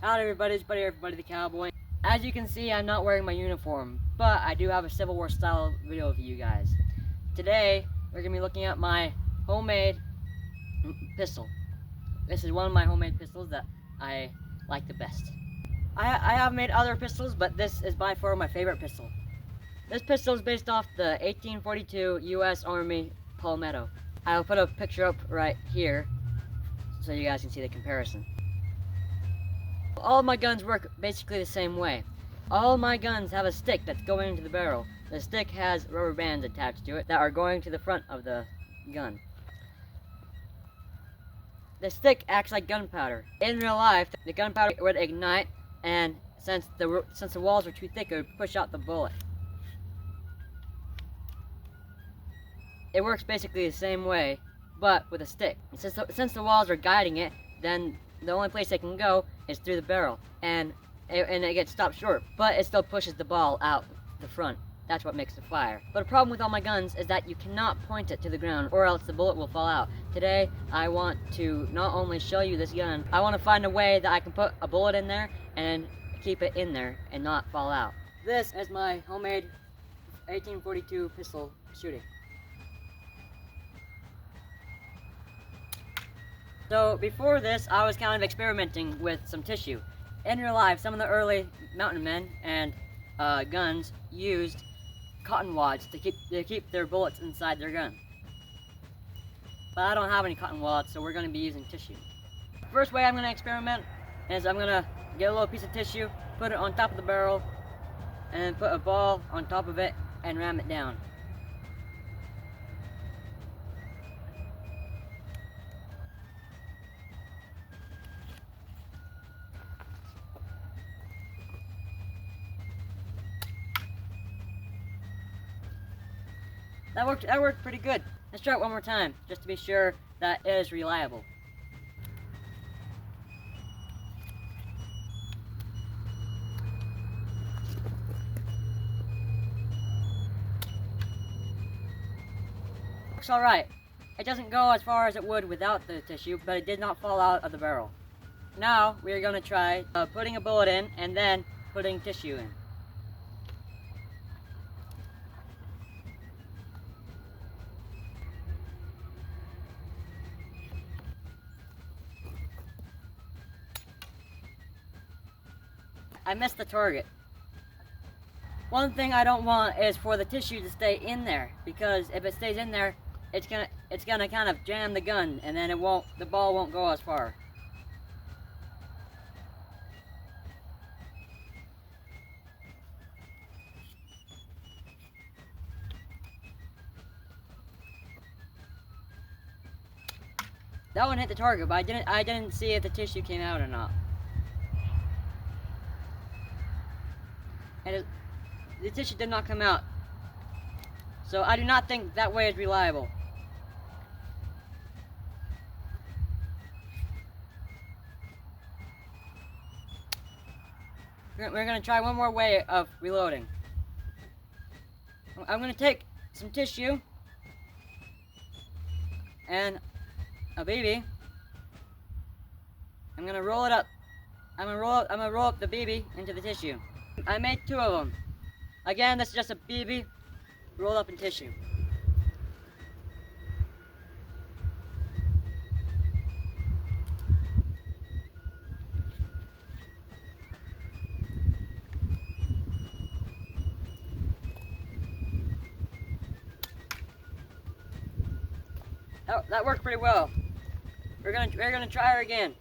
Howdy everybody, it's Everybody the Cowboy. As you can see, I'm not wearing my uniform, but I do have a Civil War style video for you guys. Today, we're going to be looking at my homemade pistol. This is one of my homemade pistols that I like the best. I have made other pistols, but this is by far my favorite pistol. This pistol is based off the 1842 U.S. Army Palmetto. I'll put a picture up right here so you guys can see the comparison. All of my guns work basically the same way. All my guns have a stick that's going into the barrel. The stick has rubber bands attached to it that are going to the front of the gun. The stick acts like gunpowder. In real life, the gunpowder would ignite, and since the walls are too thick, it would push out the bullet. It works basically the same way, but with a stick. And since the walls are guiding it, then the only place it can go is through the barrel, and it gets stopped short, but it still pushes the ball out the front. That's what makes the fire. But the problem with all my guns is that you cannot point it to the ground, or else the bullet will fall out. Today, I want to not only show you this gun, I want to find a way that I can put a bullet in there and keep it in there and not fall out. This is my homemade 1842 pistol shooting. So before this, I was kind of experimenting with some tissue. In real life, some of the early mountain men and guns used cotton wads to keep their bullets inside their gun. But I don't have any cotton wads, so we're going to be using tissue. First way I'm going to experiment is I'm going to get a little piece of tissue, put it on top of the barrel, and then put a ball on top of it and ram it down. That worked pretty good. Let's try it one more time, just to be sure that it is reliable. Looks alright. It doesn't go as far as it would without the tissue, but it did not fall out of the barrel. Now, we are going to try putting a bullet in and then putting tissue in. I missed the target. One thing I don't want is for the tissue to stay in there, because if it stays in there, it's gonna kind of jam the gun, and then the ball won't go as far. That one hit the target, but I didn't see if the tissue came out or not. And the tissue did not come out. So I do not think that way is reliable. We're going to try one more way of reloading. I'm going to take some tissue and a BB. I'm going to roll it up. I'm going to roll up the BB into the tissue. I made two of them. Again, this is just a BB rolled up in tissue. That worked pretty well. We're gonna try her again.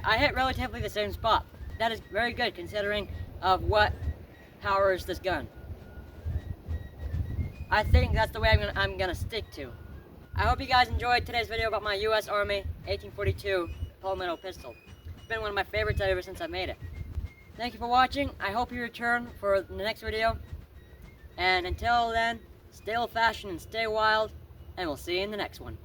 I hit relatively the same spot. That is very good considering of what powers this gun. I think that's the way I'm gonna stick to. I hope you guys enjoyed today's video about my U.S. Army 1842 Palmetto pistol. It's been one of my favorites ever since I made it. Thank you for watching. I hope you return for the next video. And until then, stay old-fashioned and stay wild, and we'll see you in the next one.